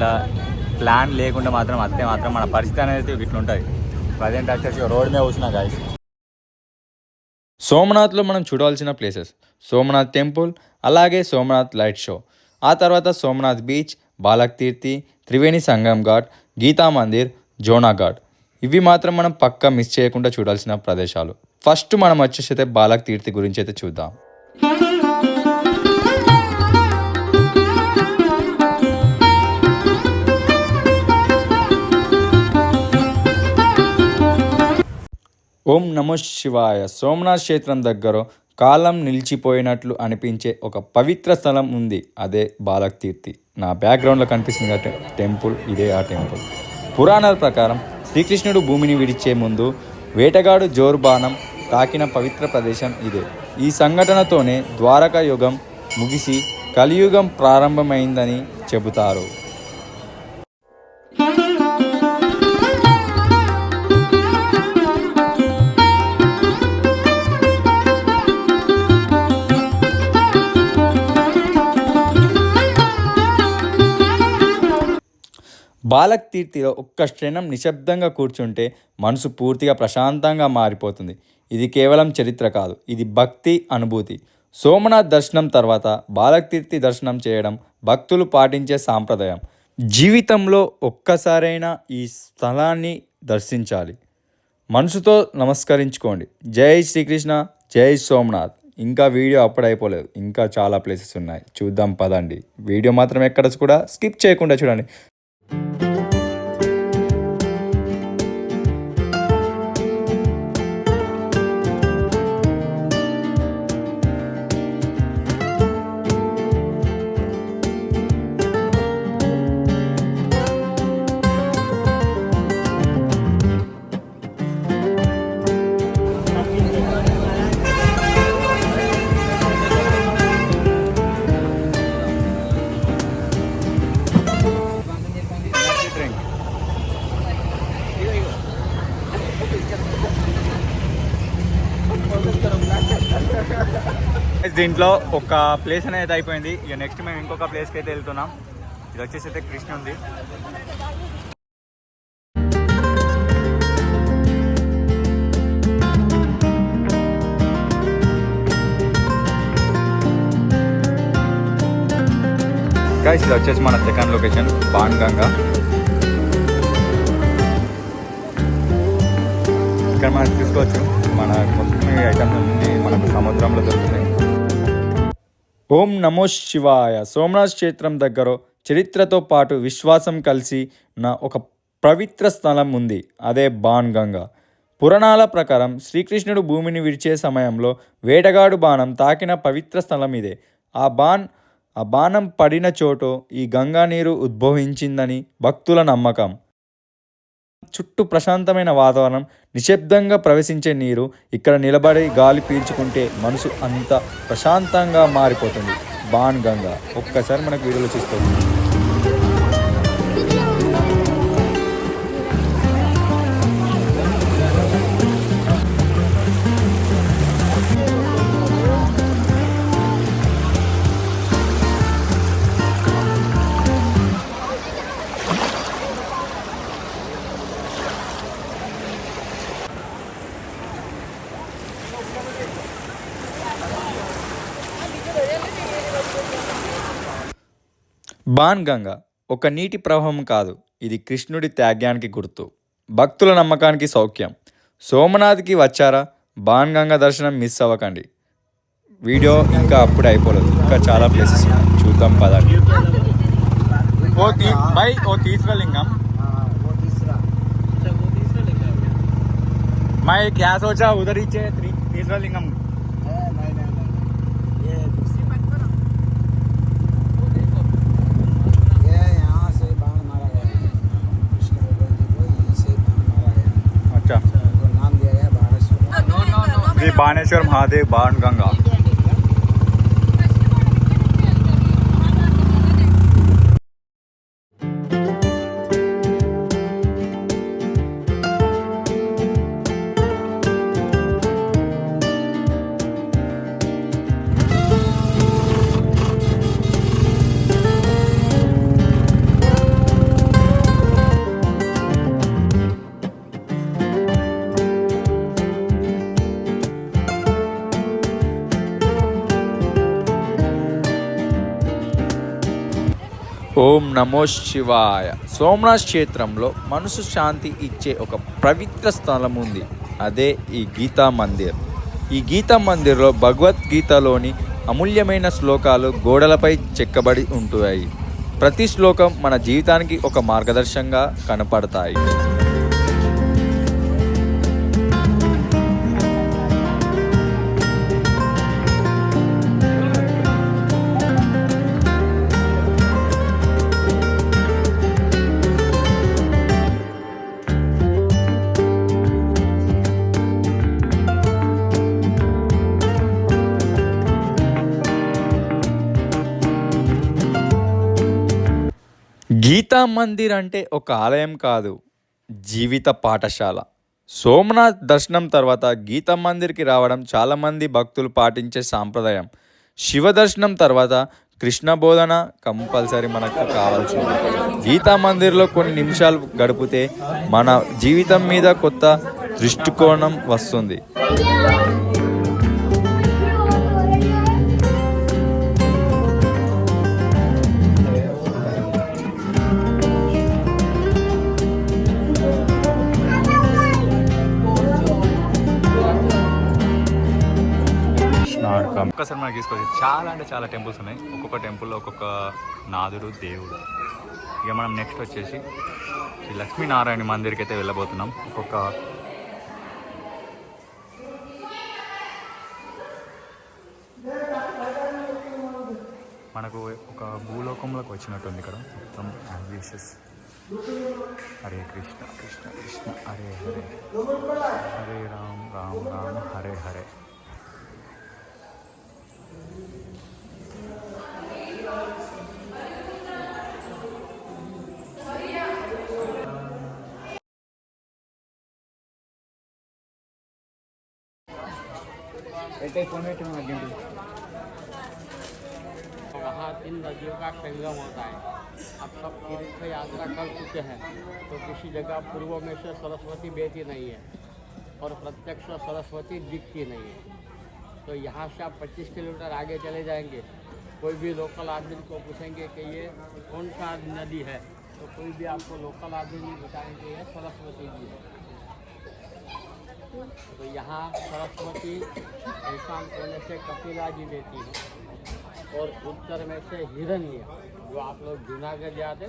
ఇలా ప్లాన్ లేకుండా మాత్రం అత్తే మాత్రం మన పరిస్థితి అనేది ఇట్లుంటుంది. ప్రజెంట్ వచ్చేసి రోడ్ మీద కూర్చున్నా గాయస్. సోమనాథ్లో మనం చూడాల్సిన ప్లేసెస్ సోమనాథ్ టెంపుల్, అలాగే సోమనాథ్ లైట్ షో, ఆ తర్వాత సోమనాథ్ బీచ్, బాలక్ తీర్థి, త్రివేణి సంగమ్ ఘాట్, గీతా మందిర్, జోనా ఘాట్. ఇవి మాత్రం మనం పక్కా మిస్ చేయకుండా చూడాల్సిన ప్రదేశాలు. ఫస్ట్ మనం వచ్చేసి అయితే బాలక్ తీర్థి గురించి అయితే చూద్దాం. ఓం నమో శివాయ. సోమనాథ్ క్షేత్రం దగ్గర కాలం నిలిచిపోయినట్లు అనిపించే ఒక పవిత్ర స్థలం ఉంది, అదే బాలక్ తీర్థి. నా బ్యాక్గ్రౌండ్లో కనిపిస్తుంది టెంపుల్, ఇదే ఆ టెంపుల్. పురాణాల ప్రకారం శ్రీకృష్ణుడు భూమిని విడిచే ముందు వేటగాడు జోరుబాణం తాకిన పవిత్ర ప్రదేశం ఇదే. ఈ సంఘటనతోనే ద్వారకా యుగం ముగిసి కలియుగం ప్రారంభమైందని చెబుతారు. బాలక్ తీర్థిలో ఒక్క క్షణం నిశ్శబ్దంగా కూర్చుంటే మనసు పూర్తిగా ప్రశాంతంగా మారిపోతుంది. ఇది కేవలం చరిత్ర కాదు, ఇది భక్తి అనుభూతి. సోమనాథ్ దర్శనం తర్వాత బాలక్ తీర్థి దర్శనం చేయడం భక్తులు పాటించే సాంప్రదాయం. జీవితంలో ఒక్కసారైనా ఈ స్థలాన్ని దర్శించాలి. మనసుతో నమస్కరించుకోండి. జై శ్రీకృష్ణ, జై సోమనాథ్. ఇంకా వీడియో అప్పుడైపోలేదు, ఇంకా చాలా ప్లేసెస్ ఉన్నాయి, చూద్దాం పదండి. వీడియో మాత్రం ఎక్కడ కూడా స్కిప్ చేయకుండా చూడండి. దీంట్లో ఒక ప్లేస్ అనేది అయిపోయింది. ఇక నెక్స్ట్ మేము ఇంకొక ప్లేస్కి అయితే వెళ్తున్నాం. ఇది వచ్చేసి అయితే కృష్ణ ఉంది. గైస్ ఇది వచ్చేసి మన సెకండ్ లొకేషన్ బాణగంగా. ఇక్కడ మనం తీసుకోవచ్చు, మన మొత్తం ఐటమ్స్ అన్నీ మనకు సముద్రంలో దొరుకుతున్నాయి. ఓం నమో శివాయ. సోమనాథ్ క్షేత్రం దగ్గర చరిత్రతో పాటు విశ్వాసం కలిసి ఒక పవిత్ర స్థలం ఉంది, అదే బాణగంగా. పురాణాల ప్రకారం శ్రీకృష్ణుడు భూమిని విడిచే సమయంలో వేటగాడు బాణం తాకిన పవిత్ర స్థలం ఇదే. ఆ బాణం పడిన చోటు ఈ గంగా నీరు ఉద్భవించిందని భక్తుల నమ్మకం. చుట్టూ ప్రశాంతమైన వాతావరణం, నిశ్శబ్దంగా ప్రవేశించే నీరు, ఇక్కడ నిలబడి గాలి పీల్చుకుంటే మనసు అంత ప్రశాంతంగా మారిపోతుంది. బాణగంగా ఒక్కసారి మనకు వీడియోలో చూసుకోవచ్చు. బాణగంగా ఒక నీటి ప్రవాహం కాదు, ఇది కృష్ణుడి త్యాగానికి గుర్తు, భక్తుల నమ్మకానికి సౌఖ్యం. సోమనాథ్కి వచ్చారా, బాణగంగా దర్శనం మిస్ అవ్వకండి. వీడియో ఇంకా అప్పుడే అయిపోలేదు, ఇంకా చాలా ప్లేసెస్ చూద్దాం పదండి. मैं क्या सोचा उधर ही तीसरा लिंगम. बाणेश्वर महादेव बाणगंगा. ఓం నమో శివాయ. సోమనాథ్ క్షేత్రంలో మనసు శాంతి ఇచ్చే ఒక పవిత్ర స్థలం ఉంది. అదే ఈ గీతా మందిర్. ఈ గీతా మందిర్లో భగవద్గీతలోని అమూల్యమైన శ్లోకాలు గోడలపై చెక్కబడి ఉంటాయి. ప్రతి శ్లోకం మన జీవితానికి ఒక మార్గదర్శంగా కనపడతాయి. గీతా మందిర్ అంటే ఒక ఆలయం కాదు, జీవిత పాఠశాల. సోమనాథ్ దర్శనం తర్వాత గీతా మందిర్కి రావడం చాలామంది భక్తులు పాటించే సాంప్రదాయం. శివ దర్శనం తర్వాత కృష్ణ బోధన కంపల్సరీ మనకు కావాల్సింది. గీతా మందిర్లో కొన్ని నిమిషాలు గడిపితే మన జీవితం మీద కొత్త దృష్టికోణం వస్తుంది. ఒక్కసారి మనకి తీసుకోవచ్చు. చాలా అంటే చాలా టెంపుల్స్ ఉన్నాయి. ఒక్కొక్క టెంపుల్లో ఒక్కొక్క నాదుడు దేవుడు. ఇక మనం నెక్స్ట్ వచ్చేసి ఈ లక్ష్మీనారాయణ మందిర్కి అయితే వెళ్ళబోతున్నాం. మనకు ఒక భూలోకంలోకి వచ్చినట్టుంది ఇక్కడ మొత్తం అంబిషియస్. హరే కృష్ణ కృష్ణ కృష్ణ హరే హరే, హరే రామ్ రామ్ రామ్ హరే హరే. वहाँ 3 नदियों का संगम होता है. अब सब तीर्थ यात्रा कर चुके हैं तो किसी जगह पूर्व में से सरस्वती बहती नहीं है और प्रत्यक्ष सरस्वती दिखती नहीं है. तो यहाँ से आप 25 किलोमीटर आगे चले जाएंगे, कोई भी लोकल आदमी को पूछेंगे कि ये कौन सा नदी है, तो कोई भी आपको लोकल आदमी बताएंगे ये सरस्वती जी है. तो यहाँ सरस्वती ईशान कोने से कपिला जी देती है और उत्तर में से हिरण्य, जो आप लोग जूनागढ़ जाते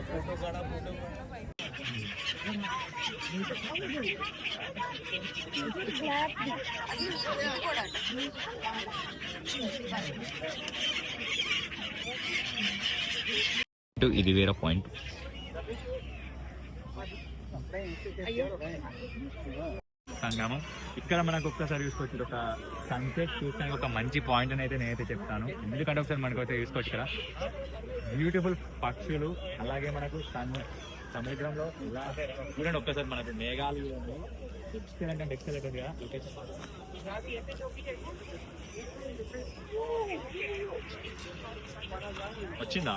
फोटो काढा फोटो. ఇది వేరే పాయింట్. సంగమం ఇక్కడ మనకు ఒక్కసారి చూసుకోవచ్చు. ఒక సన్సెట్ చూసానికి ఒక మంచి పాయింట్ అని అయితే నేనైతే చెప్తాను. ఎందుకంటే ఒకసారి మనకు అయితే చూసుకోవచ్చు ఇక్కడ బ్యూటిఫుల్ పక్షులు, అలాగే మనకు సముద్రంలో ఇలా చూడండి. ఒక్కసారి మనకు మేఘాలు ఎక్సలెంట్ అంటే ఎక్సలెంట్గా వచ్చిందా.